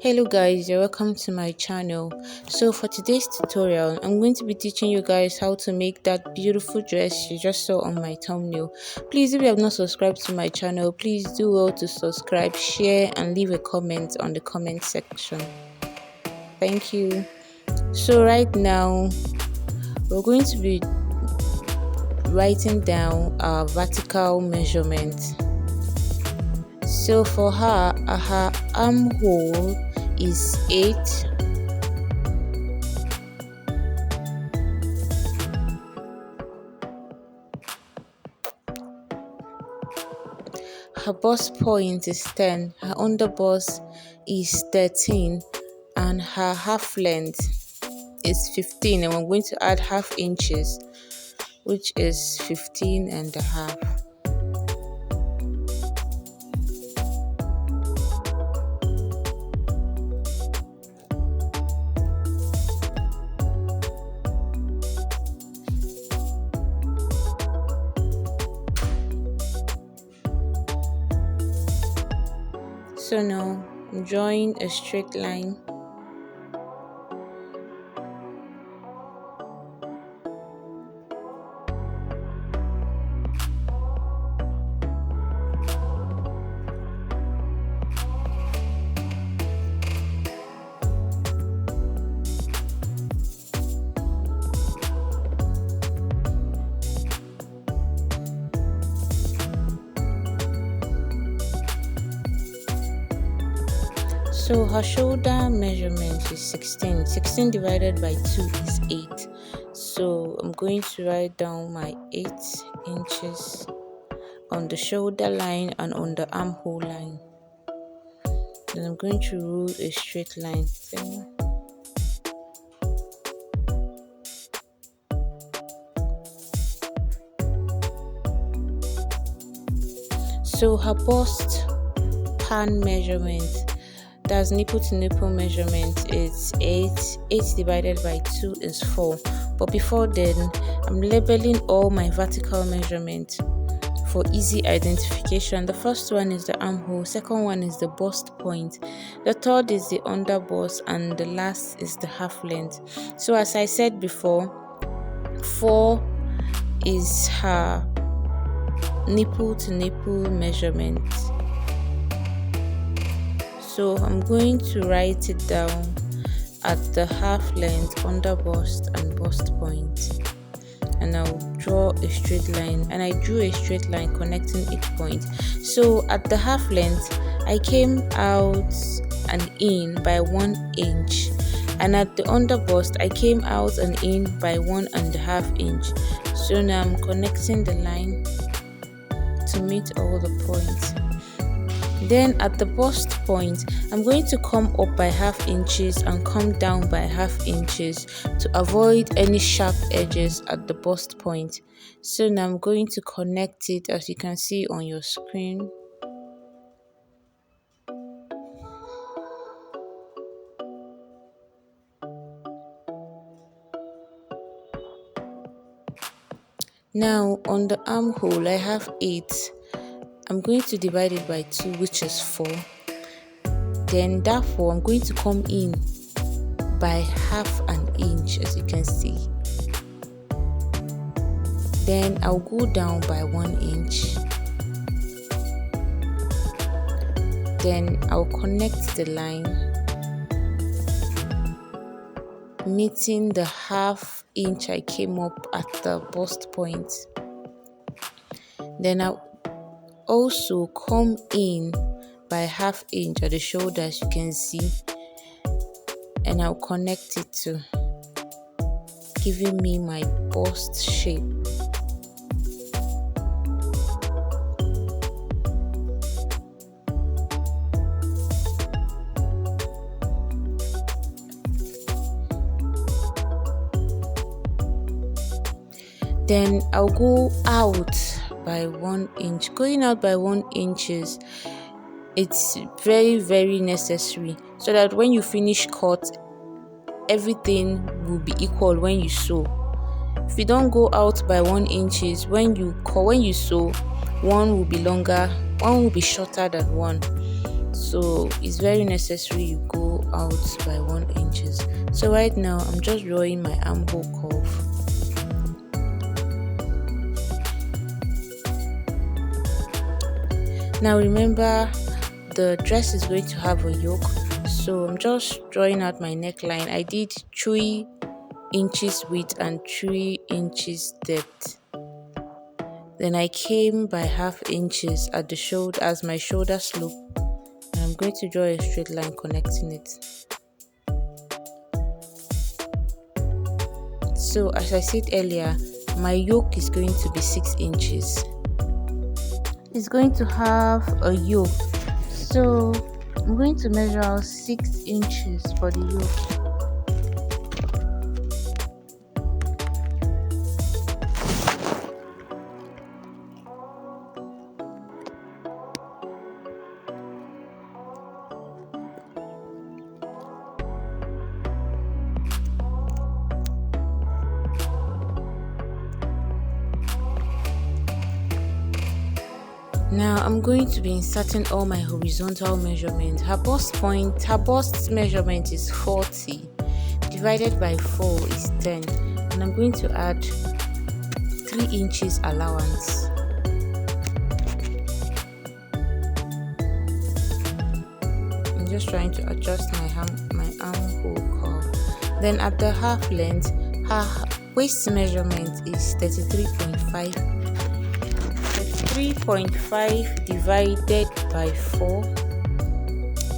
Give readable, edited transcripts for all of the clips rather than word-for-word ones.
Hello guys, you're welcome to my channel. So for today's tutorial, I'm going to be teaching you guys how to make that beautiful dress you just saw on my thumbnail. Please, if you have not subscribed to my channel, please do well to subscribe, share and leave a comment on the comment section. Thank you. So right now, we're going to be writing down our vertical measurement. So for her armhole is 8. Her bust point is 10, her underbust is 13, and her half length is 15, and we're going to add half inches, which is 15 and a half. So now I'm drawing a straight line. So her shoulder measurement is 16. 16 divided by 2 is 8. So I'm going to write down my 8 inches on the shoulder line and on the armhole line. Then I'm going to rule a straight line. So her bust pan measurement, that's nipple to nipple measurement, is 8. 8 divided by 2 is 4. But before then, I'm labeling all my vertical measurement for easy identification. The first one is the armhole, second one is the bust point, the third is the underbust, and the last is the half length. So as I said before, 4 is her nipple to nipple measurement. So I'm going to write it down at the half length, under bust and bust point, and I'll draw a straight line, and I drew a straight line connecting each point. So at the half length, I came out and in by 1 inch, and at the under bust, I came out and in by 1.5 inch. So now I'm connecting the line to meet all the points. Then at the bust point, I'm going to come up by half inches and come down by half inches to avoid any sharp edges at the bust point. So now I'm going to connect it, as you can see on your screen. Now on the armhole, I have 8. I'm going to divide it by 2, which is 4. Then therefore, I'm going to come in by half an inch, as you can see. Then I'll go down by 1 inch. Then I'll connect the line, meeting the half inch I came up at the bust point. Then I'll also come in by half inch at the shoulder, as you can see, and I'll connect it to, giving me my bust shape. Then I'll go out by 1 inch. Going out by 1 inch, it's very necessary, so that when you finish cut, everything will be equal when you sew. If you don't go out by 1 inch, when you sew, one will be longer, one will be shorter than one. so it's very necessary you go out by 1 inches. So right now I'm just drawing my armhole curve. Now remember, the dress is going to have a yoke, so I'm just drawing out my neckline. I did 3 inches width and 3 inches depth. Then I came by half inches at the shoulder as my shoulder slope, and I'm going to draw a straight line connecting it. So as I said earlier, my yoke is going to be 6 inches. It's going to have a yoke, so I'm going to measure out 6 inches for the yoke. Now I'm going to be inserting all my horizontal measurements. Her bust measurement is 40, divided by 4 is 10, and I'm going to add 3 inches allowance. I'm just trying to adjust my armhole curve. Then at the half length, her waist measurement is 33.5. 3.5 divided by 4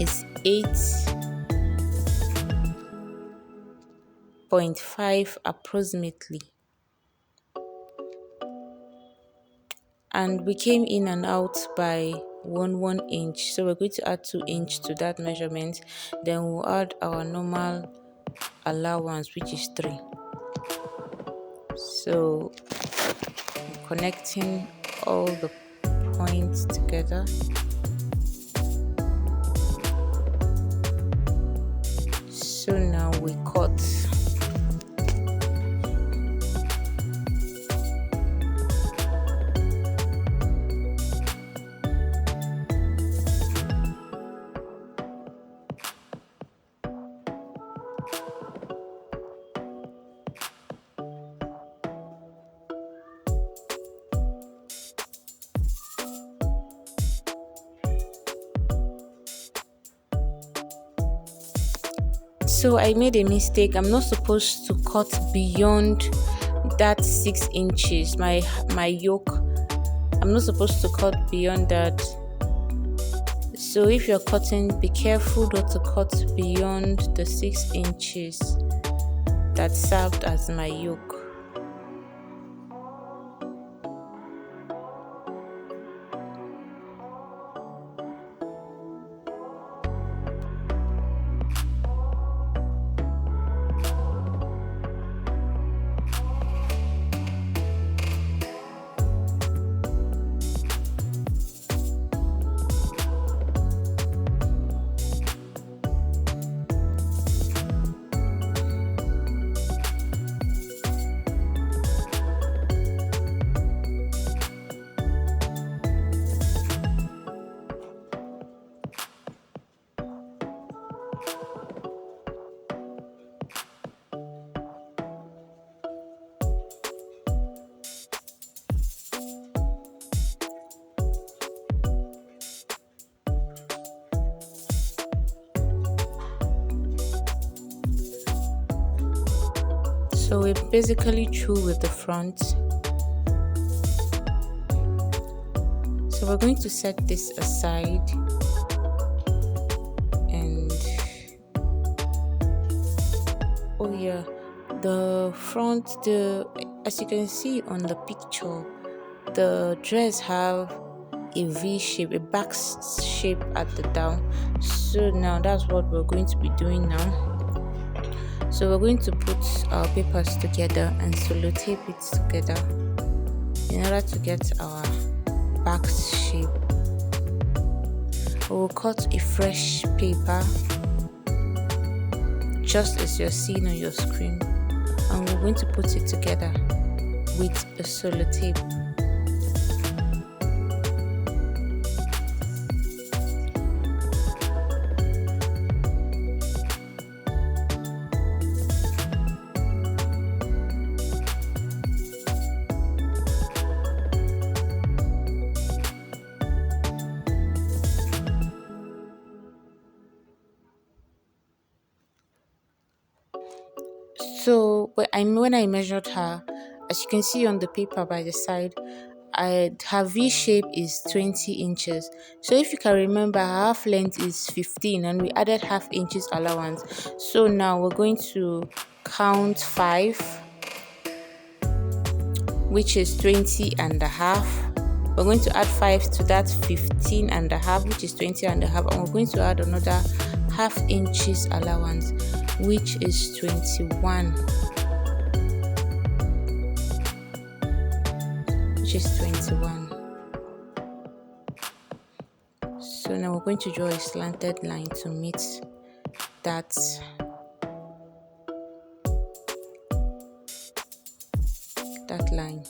is 8.5 approximately, and we came in and out by 1 inch, so we're going to add 2 inches to that measurement. Then we'll add our normal allowance, which is 3. So I'm connecting all the points together. So now we cut. So I made a mistake. I'm not supposed to cut beyond that 6 inches. My yoke, I'm not supposed to cut beyond that. So if you're cutting, be careful not to cut beyond the 6 inches that served as my yoke. So we're basically through with the front. So we're going to set this aside, and oh yeah, the front, as you can see on the picture, the dress have a V shape, a back shape at the down. So now that's what we're going to be doing now. So we're going to put our papers together and sellotape it together in order to get our back shape. We will cut a fresh paper just as you're seeing on your screen, and we're going to put it together with a sellotape. So when I measured her, as you can see on the paper by the side, her V shape is 20 inches. So if you can remember, her half length is 15 and we added half inches allowance. So now we're going to count 5, which is 20 and a half. We're going to add 5 to that 15 and a half, which is 20 and a half, and we're going to add another half inches allowance, which is 21. Which is 21. So now we're going to draw a slanted line to meet that line.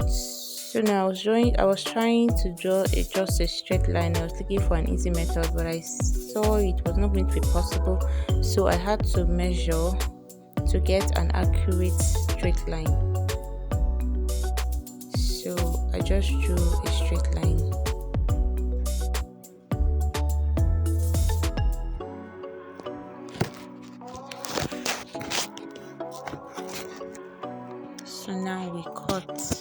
So now I was trying to draw just a straight line. I was looking for an easy method, but I saw it was not going to be possible, so I had to measure to get an accurate straight line. So I just drew a straight line. So now we cut.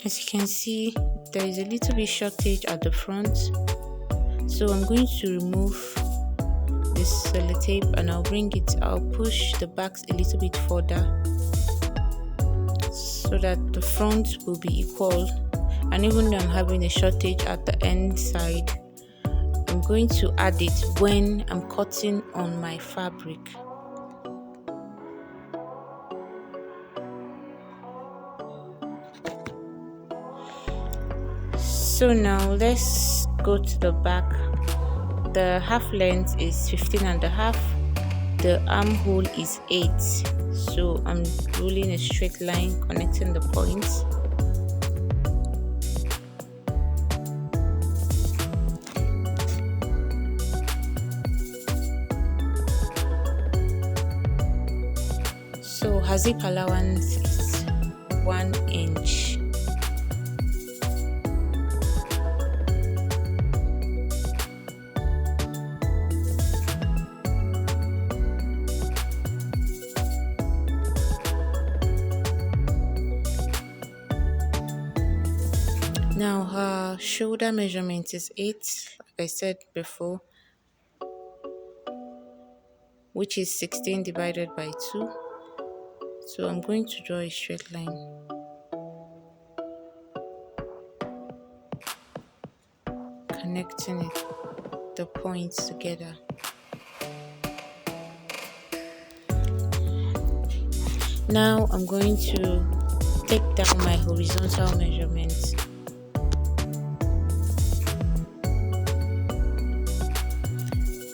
As you can see, there is a little bit shortage at the front, so I'm going to remove this sellotape and I'll push the backs a little bit further so that the front will be equal. And even though I'm having a shortage at the end side, I'm going to add it when I'm cutting on my fabric. So now let's go to the back. The half length is 15 and a half. The armhole is 8. So I'm rolling a straight line connecting the points. So her zip allowance is 1 inch. Now her shoulder measurement is 8, like I said before, which is 16 divided by 2. So I'm going to draw a straight line. Connecting the points together. Now I'm going to take down my horizontal measurement.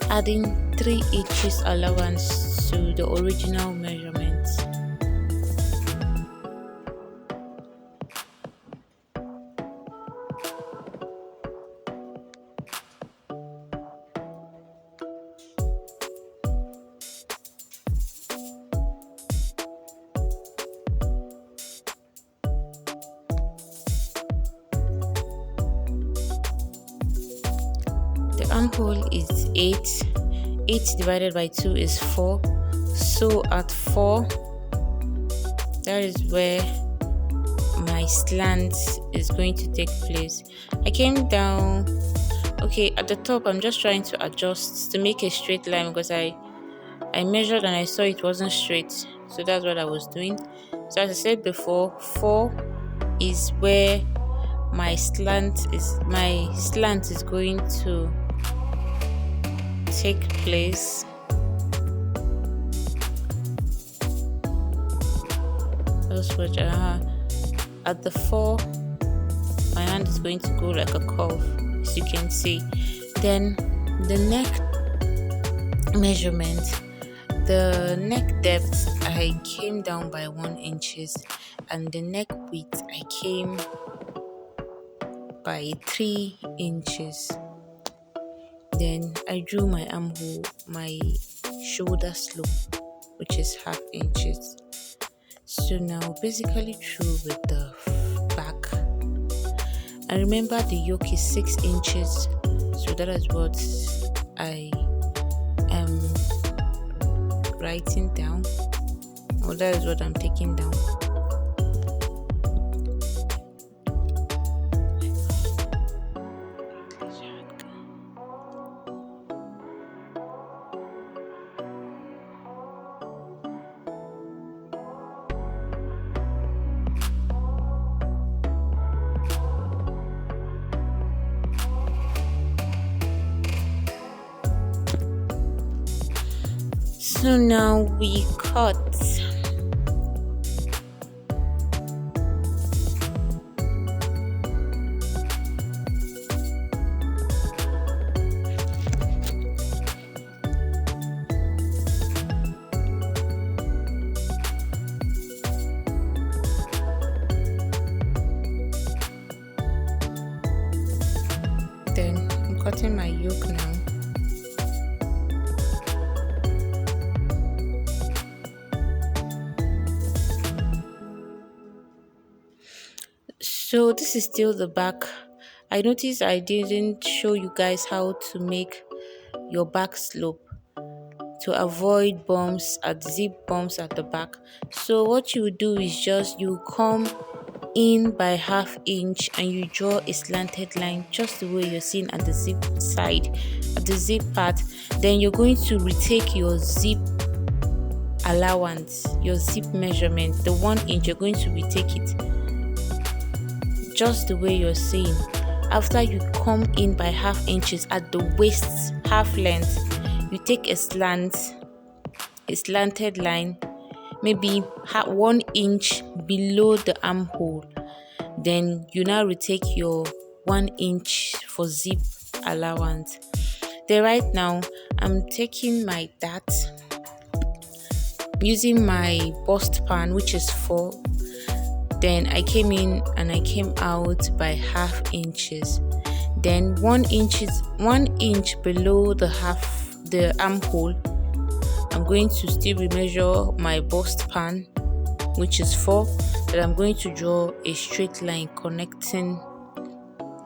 Adding 3 inches allowance to the original measurement. The armhole is 8. 8 divided by 2 is 4. So at 4, that is where my slant is going to take place. I came down. Okay, at the top I'm just trying to adjust to make a straight line because I measured and I saw it wasn't straight. So that's what I was doing. So as I said before, 4 is where my slant is going to take place. just watch. At the 4, my hand is going to go like a curve, as you can see. Then the neck measurement, the neck depth, I came down by 1 inches, and the neck width, I came by 3 inches. Then I drew my armhole, my shoulder slope, which is half inches. So now basically through with the back. And remember the yoke is 6 inches, so that is what I am writing down, or that is what I'm taking down. So now we cut. Then I'm cutting my yoke now. So this is still the back. I noticed I didn't show you guys how to make your back slope to avoid bumps, zip bumps at the back. So what you do is just you come in by ½ inch and you draw a slanted line just the way you're seeing at the zip side, at the zip part. Then you're going to retake your zip allowance, your zip measurement, the 1 inch. You're going to retake it just the way you're seeing. After you come in by ½ inches at the waist half length, you take a slanted line, maybe 1 inch below the armhole. Then you now retake your 1 inch for zip allowance. Then right now I'm taking my dart using my bust pan, which is 4. Then I came in and I came out by ½ inches. Then 1 inch below the armhole. I'm going to still remeasure my bust pan, which is 4. Then I'm going to draw a straight line connecting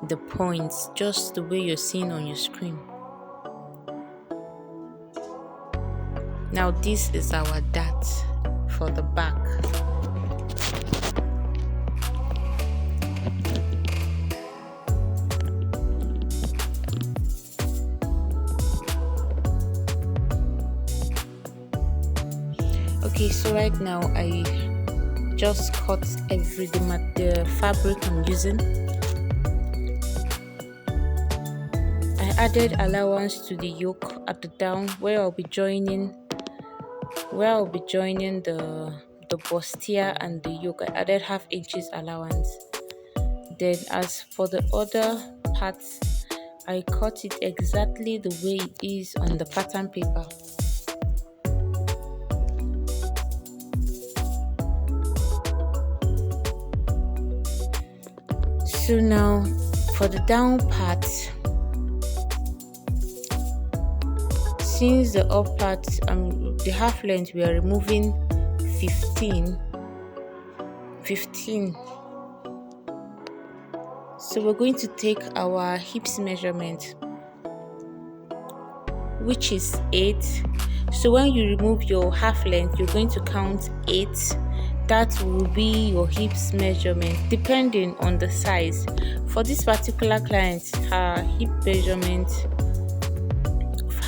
the points just the way you're seeing on your screen. Now this is our dart for the back. Okay, so right now I just cut the fabric I'm using. I added allowance to the yoke at the down where I'll be joining the bustier and the yoke. I added ½ inches allowance. Then as for the other parts, I cut it exactly the way it is on the pattern paper. So now for the down part, since the up part, the half length, we are removing 15. So we're going to take our hips measurement, which is 8. So when you remove your half length, you're going to count 8. That will be your hips measurement depending on the size. For this particular client, her hip measurement,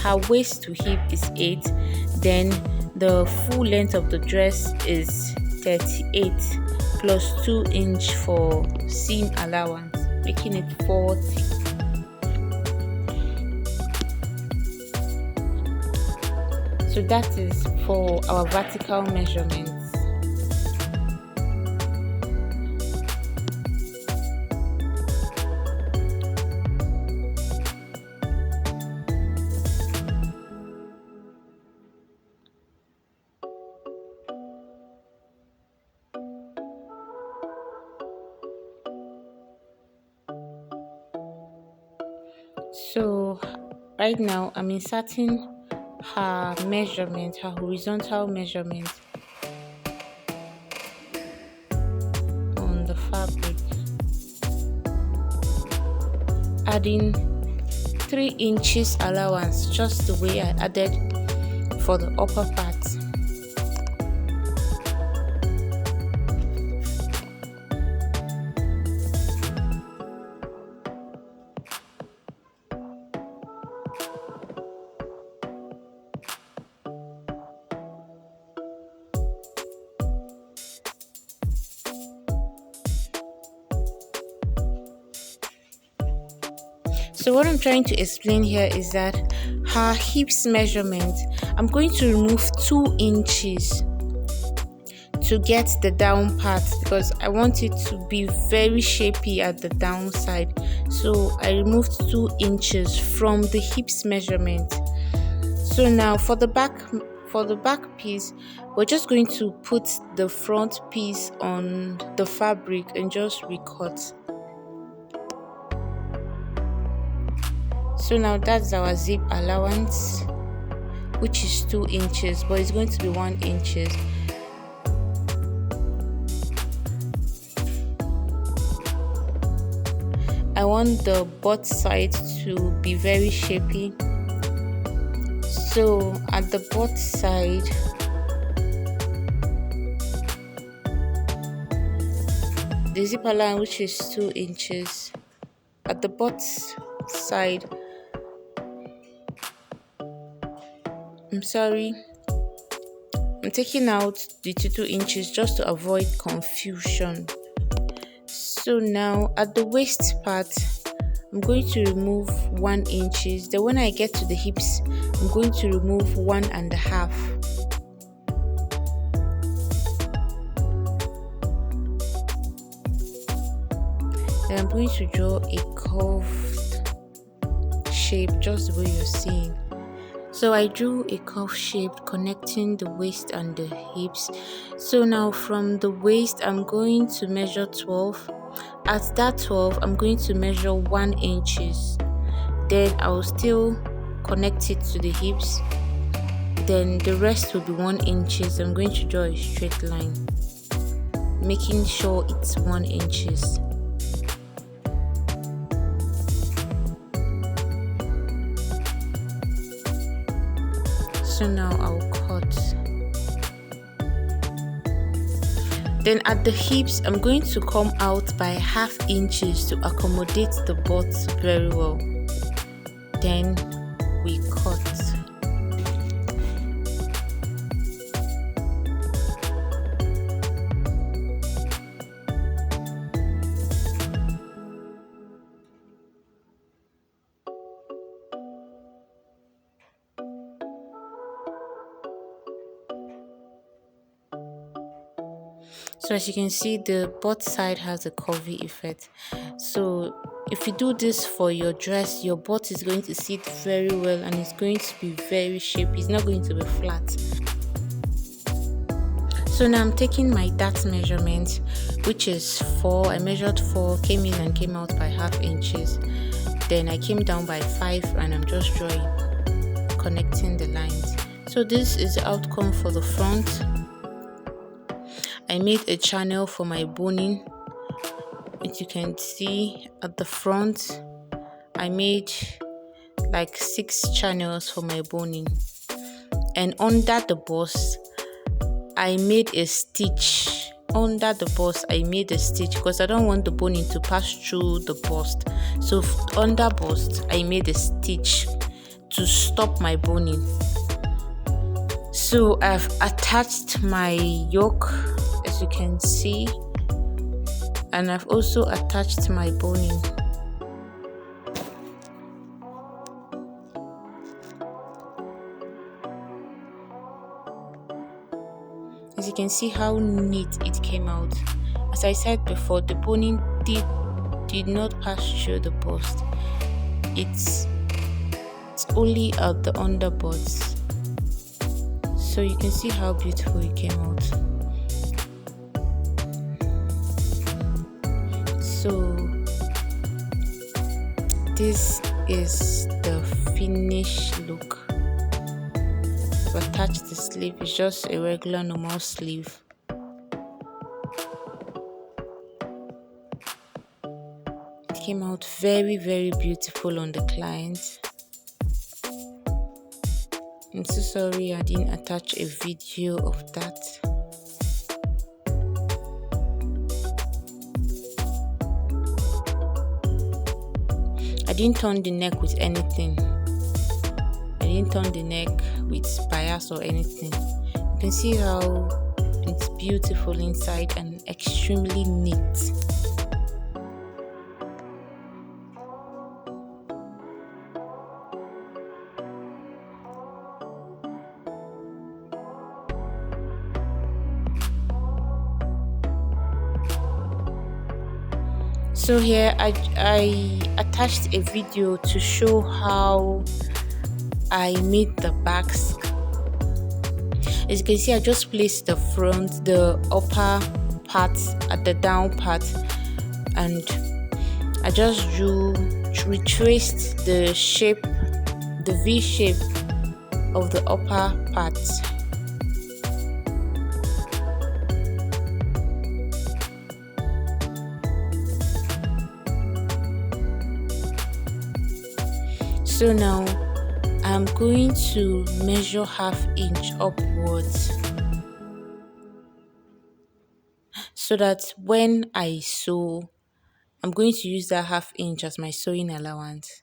her waist to hip is 8. Then the full length of the dress is 38 plus 2 inch for seam allowance, making it 40. So that is for our vertical measurements. So right now I'm inserting her measurement, her horizontal measurement on the fabric, adding 3 inches allowance, just the way I added for the upper part. So what I'm trying to explain here is that her hips measurement, I'm going to remove 2 inches to get the down part because I want it to be very shapy at the downside. So I removed 2 inches from the hips measurement. So now for the back piece, we're just going to put the front piece on the fabric and just recut. So now that's our zip allowance, which is 2 inches, but it's going to be 1 inches. I want the butt side to be very shapy. So at the butt side, the zip allowance, which is 2 inches, at the butt side, I'm taking out the 2 inches just to avoid confusion. So now at the waist part, I'm going to remove 1 inches. Then when I get to the hips, I'm going to remove 1.5. Then I'm going to draw a curved shape just the way you're seeing. So I drew a curved shape connecting the waist and the hips. So now from the waist, I'm going to measure 12. At that 12, I'm going to measure 1 inches. Then I will still connect it to the hips. Then the rest will be 1 inches. I'm going to draw a straight line, making sure it's 1 inches. So now I'll cut. Then at the hips, I'm going to come out by 0.5 inches to accommodate the butt very well. Then we cut. So as you can see, the butt side has a curvy effect. So if you do this for your dress, your butt is going to sit very well and it's going to be very shapy. It's not going to be flat. So now I'm taking my dart measurement, which is 4. I measured 4, came in and came out by 0.5 inches. Then I came down by 5 and I'm just drawing, connecting the lines. So this is the outcome for the front. I made a channel for my boning. As you can see at the front, I made like 6 channels for my boning. And under the bust, I made a stitch. Under the bust, I made a stitch because I don't want the boning to pass through the bust. So under bust, I made a stitch to stop my boning. So I've attached my yoke, as you can see, and I've also attached my boning. As you can see how neat it came out. As I said before, the boning did not pass through the bust. It's only at the underbutts. So you can see how beautiful it came out. So this is the finished look. I've attached the sleeve. It's just a regular normal sleeve. It came out very beautiful on the client. I'm so sorry I didn't attach a video of that. I didn't turn the neck with anything. I didn't turn the neck with bias or anything. You can see how it's beautiful inside and extremely neat. So here I attached a video to show how I made the Basque. As you can see, I just placed the front, the upper part at the down part, and I just retraced the shape, the V shape of the upper part. So now I'm going to measure ½ inch upwards so that when I sew, I'm going to use that ½ inch as my sewing allowance.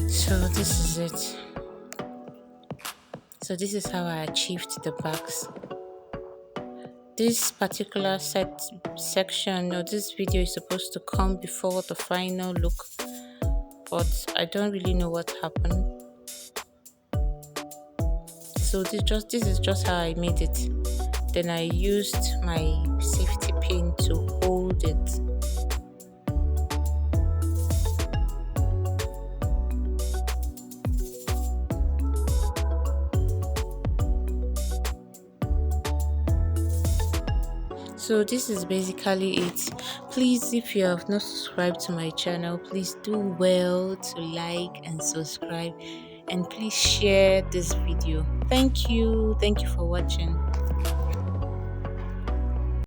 So this is it. So this is how I achieved the bags. This particular section or this video is supposed to come before the final look, but I don't really know what happened. So this is just how I made it. Then I used my safety pin to hold it. So this is basically it. Please, if you have not subscribed to my channel, please do well to like and subscribe, and please share this video. Thank you for watching.